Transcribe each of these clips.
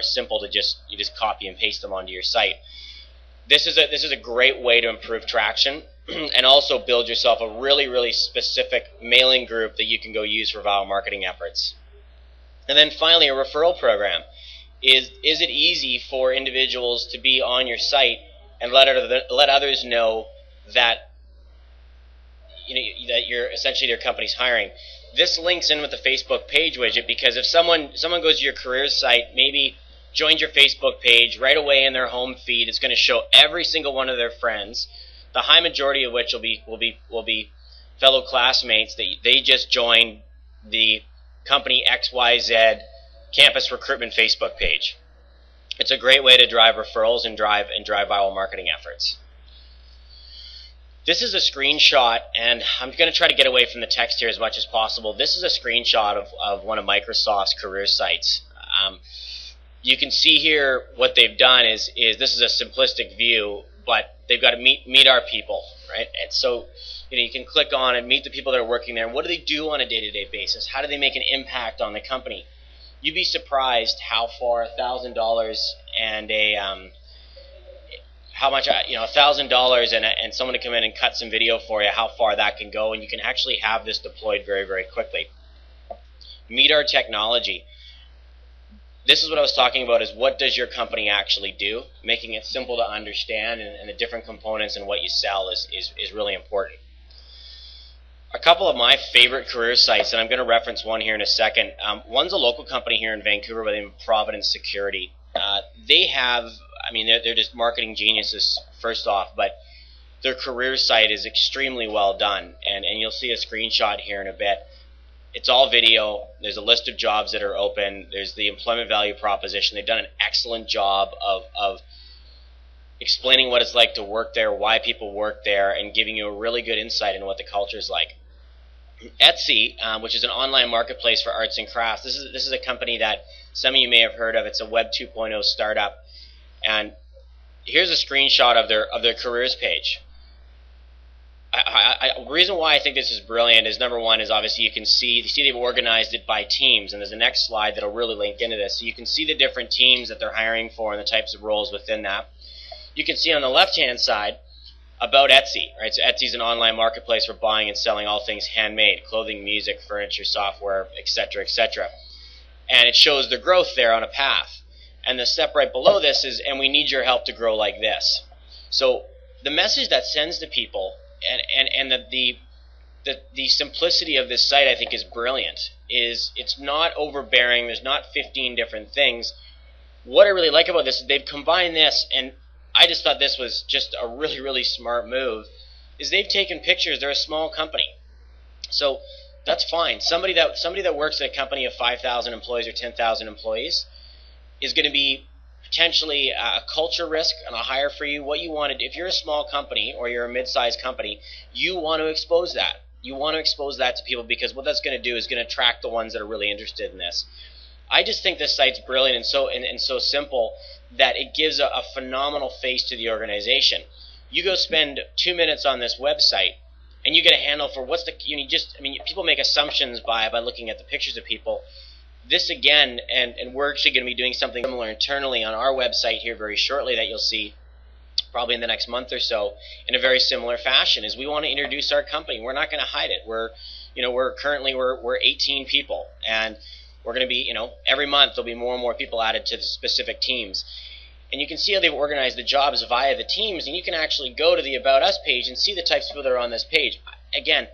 simple to you just copy and paste them onto your site. This is a great way to improve traction and also build yourself a really specific mailing group that you can go use for viral marketing efforts. And then finally, a referral program. Is it easy for individuals to be on your site and let others know that that you're essentially their company's hiring? This links in with the Facebook page widget, because if someone goes to your careers site, maybe joins your Facebook page, right away in their home feed, it's going to show every single one of their friends, the high majority of which will be fellow classmates that they just joined the company XYZ campus recruitment Facebook page. It's a great way to drive referrals and drive viral marketing efforts. This is a screenshot, and I'm going to try to get away from the text here as much as possible. This is a screenshot of one of Microsoft's career sites. You can see here what they've done is this is a simplistic view, but they've got to meet our people, right? And so you can click on and meet the people that are working there. What do they do on a day-to-day basis? How do they make an impact on the company? You'd be surprised how far $1,000 and $1,000 and someone to come in and cut some video for you, how far that can go, and you can actually have this deployed very quickly. Meet our technology. This is what I was talking about, is what does your company actually do? Making it simple to understand, and the different components and what you sell is really important. A couple of my favorite career sites, and I'm going to reference one here in a second. One's a local company here in Vancouver by the name of Providence Security. They have, they're just marketing geniuses first off, but their career site is extremely well done, and you'll see a screenshot here in a bit. It's all video. There's a list of jobs that are open. There's the employment value proposition. They've done an excellent job of explaining what it's like to work there, why people work there, and giving you a really good insight into what the culture is like. Etsy, which is an online marketplace for arts and crafts. This is a company that some of you may have heard of. It's a Web 2.0 startup, and here's a screenshot of their careers page. The reason why I think this is brilliant is, number one, is obviously you see they've organized it by teams, and there's a next slide that'll really link into this. So you can see the different teams that they're hiring for and the types of roles within that. You can see on the left-hand side about Etsy, right? So Etsy's an online marketplace for buying and selling all things handmade, clothing, music, furniture, software, etc., etc. And it shows the growth there on a path. And the step right below this is, and we need your help to grow like this. So the message that sends to people, and the simplicity of this site, I think, is brilliant. It's not overbearing. There's not 15 different things. What I really like about this is they've combined this, and I just thought this was just a really smart move, is they've taken pictures. They're a small company, so that's fine. Somebody that works at a company of 5,000 employees or 10,000 employees is going to be potentially a culture risk and a hire for you. What you want to do, if you're a small company or you're a mid-sized company, you want to expose that. You want to expose that to people, because what that's going to do is going to attract the ones that are really interested in this. I just think this site's brilliant and so simple that it gives a phenomenal face to the organization. You go spend 2 minutes on this website, and you get a handle for what's the people make assumptions by looking at the pictures of people. This again, and we're actually going to be doing something similar internally on our website here very shortly that you'll see probably in the next month or so in a very similar fashion, is we want to introduce our company. We're not going to hide it. We're 18 people, and we're going to be, every month there'll be more and more people added to the specific teams. And you can see how they've organized the jobs via the teams, and you can actually go to the About Us page and see the types of people that are on this page. Again,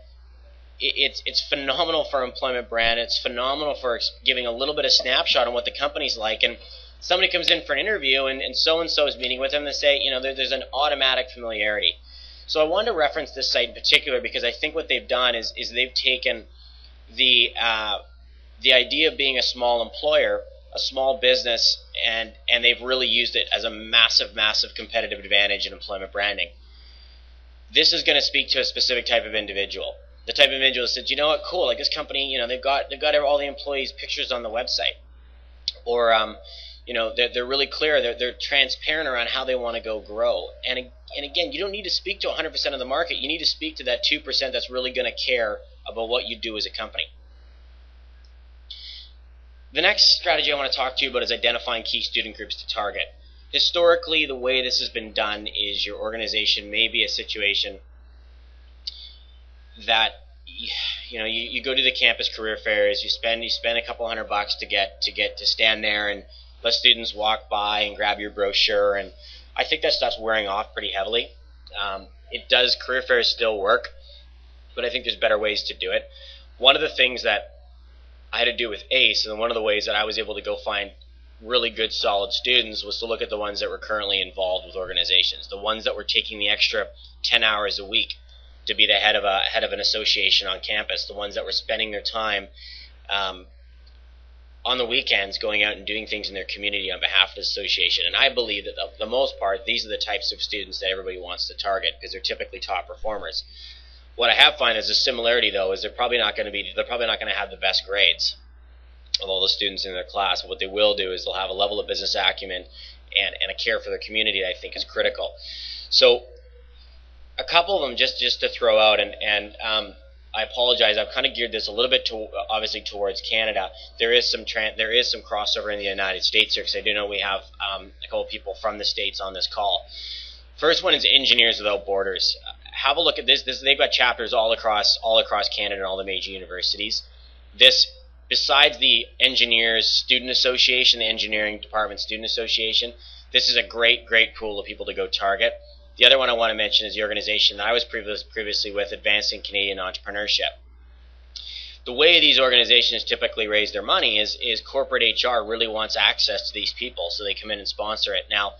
it's phenomenal for employment brand. It's phenomenal for giving a little bit of snapshot on what the company's like. And somebody comes in for an interview, and so-and-so is meeting with them, they say, there's an automatic familiarity. So I wanted to reference this site in particular because I think what they've done is they've taken the idea of being a small employer, a small business, and they've really used it as a massive competitive advantage in employment branding. This is going to speak to a specific type of individual. The type of individual that says, you know what, cool, like this company, they've got all the employees' pictures on the website, or they're really clear, they're transparent around how they want to go grow. And again, you don't need to speak to 100% of the market. You need to speak to that 2% that's really going to care about what you do as a company. The next strategy I want to talk to you about is identifying key student groups to target. Historically, the way this has been done is your organization may be a situation that you go to the campus career fairs, you spend a couple $100 to get to stand there and let students walk by and grab your brochure, and I think that stuff's wearing off pretty heavily. Career fairs still work, but I think there's better ways to do it. One of the things that I had to do with ACE, and one of the ways that I was able to go find really good solid students, was to look at the ones that were currently involved with organizations, the ones that were taking the extra 10 hours a week to be the head of an association on campus, the ones that were spending their time on the weekends going out and doing things in their community on behalf of the association. And I believe that for the most part, these are the types of students that everybody wants to target because they're typically top performers. What I have found is a similarity, though, is they're probably not going to have the best grades of all the students in their class. But what they will do is they'll have a level of business acumen and a care for their community that I think is critical. So a couple of them just to throw out, and I apologize, I've kind of geared this a little bit obviously towards Canada. There is some crossover in the United States here, because I do know we have a couple of people from the States on this call. First one is Engineers Without Borders. Have a look at this. They've got chapters all across Canada and all the major universities. This, besides the Engineers Student Association, the Engineering Department Student Association, this is a great pool of people to go target. The other one I want to mention is the organization that I was previously with, Advancing Canadian Entrepreneurship. The way these organizations typically raise their money is corporate HR really wants access to these people, so they come in and sponsor it. Now,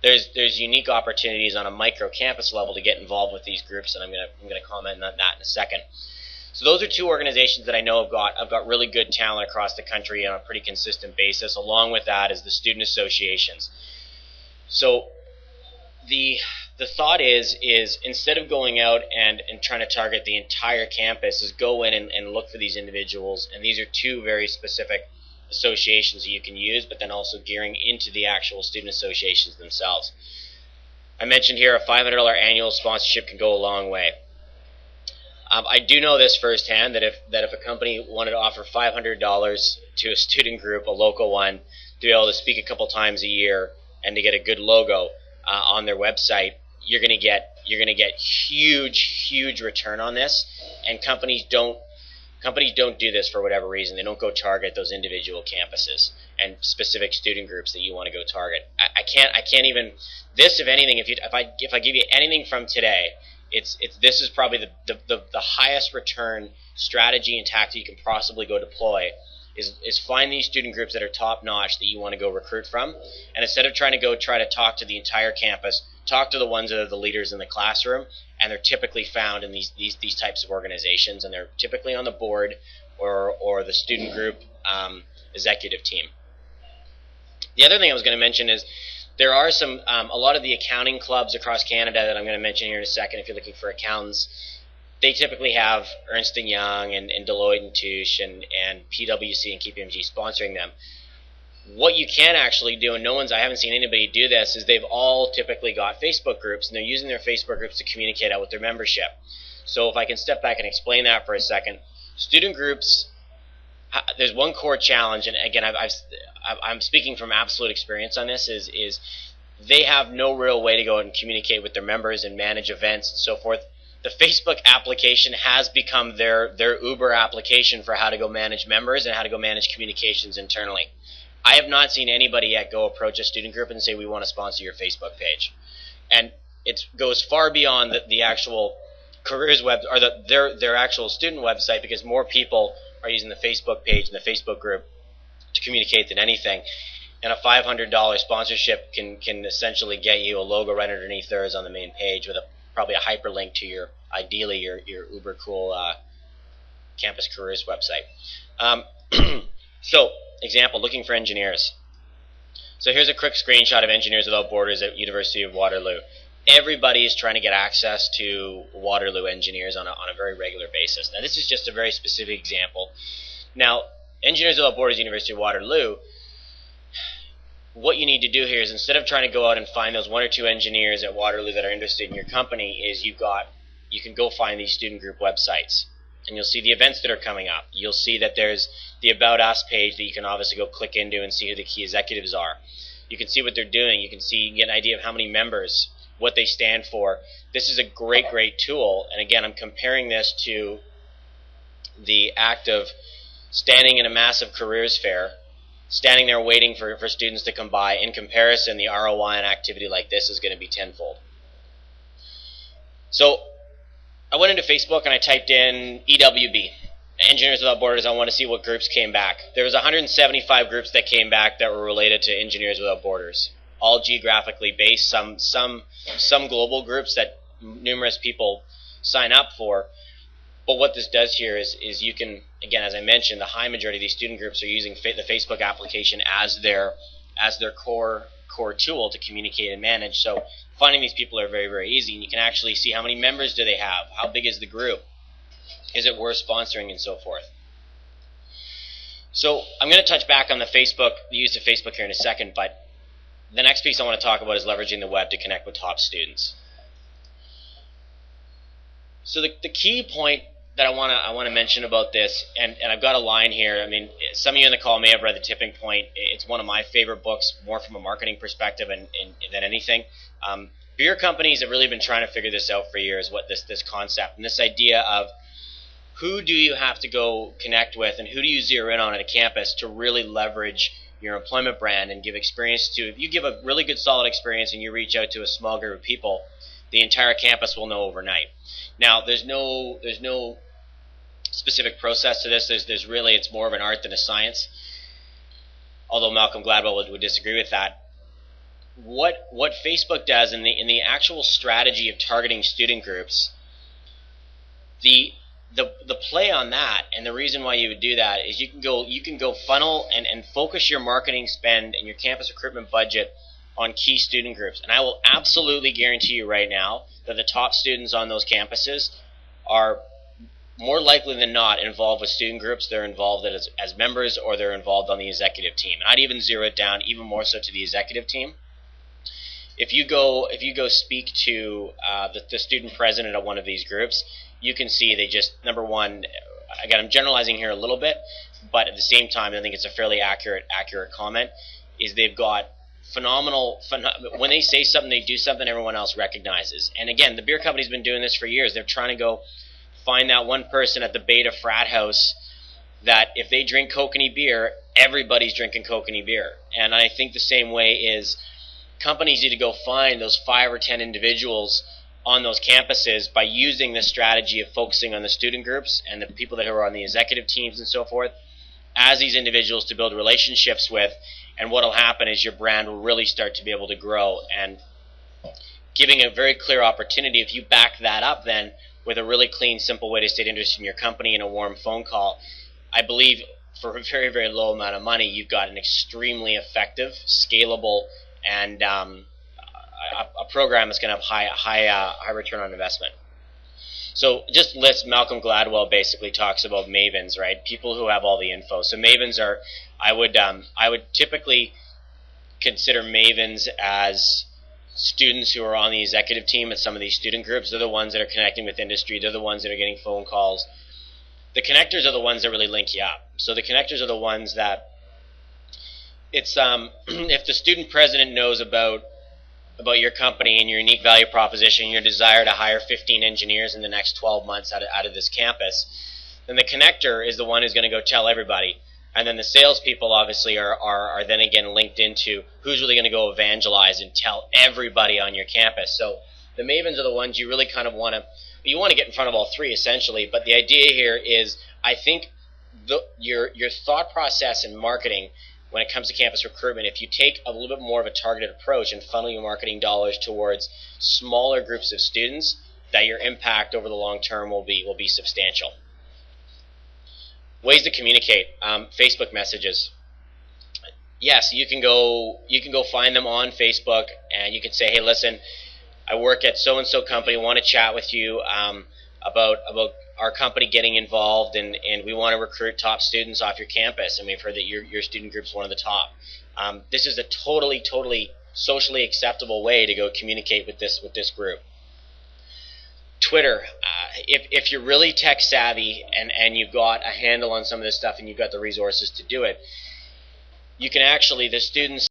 there's unique opportunities on a micro campus level to get involved with these groups, and I'm gonna comment on that in a second. So those are two organizations that I know have got really good talent across the country on a pretty consistent basis. Along with that is the student associations. So the thought is instead of going out and trying to target the entire campus, is go in and look for these individuals, and these are two very specific associations that you can use, but then also gearing into the actual student associations themselves. I mentioned here a $500 annual sponsorship can go a long way. I do know this firsthand, that if a company wanted to offer $500 to a student group, a local one, to be able to speak a couple times a year and to get a good logo on their website, you're going to get huge return on this. And companies don't do this for whatever reason. They don't go target those individual campuses and specific student groups that you want to go target. I can't even, this, if anything, if I give you anything from today, this is probably the highest return strategy and tactic you can possibly go deploy, is find these student groups that are top notch that you want to go recruit from, and instead of trying to try to talk to the entire campus, talk to the ones that are the leaders in the classroom, and they're typically found in these types of organizations, and they're typically on the board or the student group executive team. The other thing I was going to mention is there are a lot of the accounting clubs across Canada that I'm going to mention here in a second. If you're looking for accountants, they typically have Ernst & Young and Deloitte & Touche and PwC and KPMG sponsoring them. What you can actually do, and I haven't seen anybody do this, is they've all typically got Facebook groups, and they're using their Facebook groups to communicate out with their membership. So if I can step back and explain that for a second, student groups, there's one core challenge, and again, I'm speaking from absolute experience on this, is they have no real way to go and communicate with their members and manage events and so forth. The Facebook application has become their Uber application for how to go manage members and how to go manage communications internally. I have not seen anybody yet go approach a student group and say, we want to sponsor your Facebook page. And it goes far beyond the actual careers web, or their actual student website, because more people are using the Facebook page and the Facebook group to communicate than anything. And a $500 sponsorship can essentially get you a logo right underneath theirs on the main page with probably a hyperlink to ideally your uber cool campus careers website. So, example, looking for engineers. So here's a quick screenshot of Engineers Without Borders at University of Waterloo. Everybody is trying to get access to Waterloo engineers on a very regular basis. Now, this is just a very specific example. Now, Engineers Without Borders, University of Waterloo, what you need to do here is, instead of trying to go out and find those one or two engineers at Waterloo that are interested in your company, is you can go find these student group websites. and you'll see the events that are coming up. You'll see that there's the About Us page that you can obviously go click into and see who the key executives are. You can see what they're doing. You can get an idea of how many members, what they stand for. This is a great tool, and again, I'm comparing this to the act of standing in a massive careers fair, standing there waiting for students to come by. In comparison, the ROI on an activity like this is going to be tenfold. So I went into Facebook and I typed in EWB, Engineers Without Borders. I want to see what groups came back. There was 175 groups that came back that were related to Engineers Without Borders, all geographically based, some global groups that numerous people sign up for. But what this does here is you can, again, as I mentioned, the high majority of these student groups are using the Facebook application as their core tool to communicate and manage. So finding these people are very easy, and you can actually see how many members do they have, how big is the group, is it worth sponsoring, and so forth. So I'm going to touch back on the use of Facebook here in a second, but the next piece I want to talk about is leveraging the web to connect with top students. So the key point that I want to mention about this, and I've got a line here. I mean, some of you on the call may have read The Tipping Point. It's one of my favorite books, more from a marketing perspective than anything. Beer companies have really been trying to figure this out for years, what this concept and this idea of who do you have to go connect with and who do you zero in on at a campus to really leverage your employment brand and give experience to. If you give a really good solid experience and you reach out to a small group of people, the entire campus will know overnight. Now, there's no specific process to this. There's really, it's more of an art than a science. Although Malcolm Gladwell would disagree with that. What Facebook does in the actual strategy of targeting student groups, the play on that, and the reason why you would do that is you can go funnel and focus your marketing spend and your campus recruitment budget on key student groups. And I will absolutely guarantee you right now that the top students on those campuses are more likely than not involved with student groups. They're involved as members, or they're involved on the executive team. And I'd even zero it down even more so to the executive team. If you go speak to the student president of one of these groups, you can see they just, number one, again, I'm generalizing here a little bit, but at the same time, I think it's a fairly accurate comment, is they've got phenomenal, when they say something, they do something everyone else recognizes. And again, the beer company's been doing this for years. They're trying to go find that one person at the beta frat house that if they drink kokanee beer, everybody's drinking kokanee beer. And I think the same way is companies need to go find those 5 or 10 individuals on those campuses by using the strategy of focusing on the student groups and the people that are on the executive teams and so forth as these individuals to build relationships with. And what will happen is your brand will really start to be able to grow, and giving a very clear opportunity, if you back that up then with a really clean, simple way to stay interested in your company and a warm phone call, I believe for a very low amount of money, you've got an extremely effective, scalable, and a program that's going to have high return on investment. So just list Malcolm Gladwell basically talks about mavens, right? People who have all the info. So mavens are, I would typically consider mavens as students who are on the executive team at some of these student groups. They're the ones that are connecting with industry. They're the ones that are getting phone calls. The connectors are the ones that really link you up. So the connectors are the ones that it's if the student president knows about your company and your unique value proposition, your desire to hire 15 engineers in the next 12 months out of this campus, then the connector is the one who's going to go tell everybody. And then the salespeople obviously are then again linked into who's really going to go evangelize and tell everybody on your campus. So the mavens are the ones you really kind of want to get in front of all three essentially. But the idea here is, I think your thought process in marketing when it comes to campus recruitment, if you take a little bit more of a targeted approach and funnel your marketing dollars towards smaller groups of students, that your impact over the long term will be substantial. Ways to communicate. Facebook messages. Yes, you can go find them on Facebook, and you can say, hey, listen, I work at so-and-so company, I want to chat with you about our company getting involved, and we want to recruit top students off your campus, and we've heard that your student group's one of the top. This is a totally socially acceptable way to go communicate with this group. Twitter, if you're really tech savvy and you've got a handle on some of this stuff and you've got the resources to do it, you can actually, the students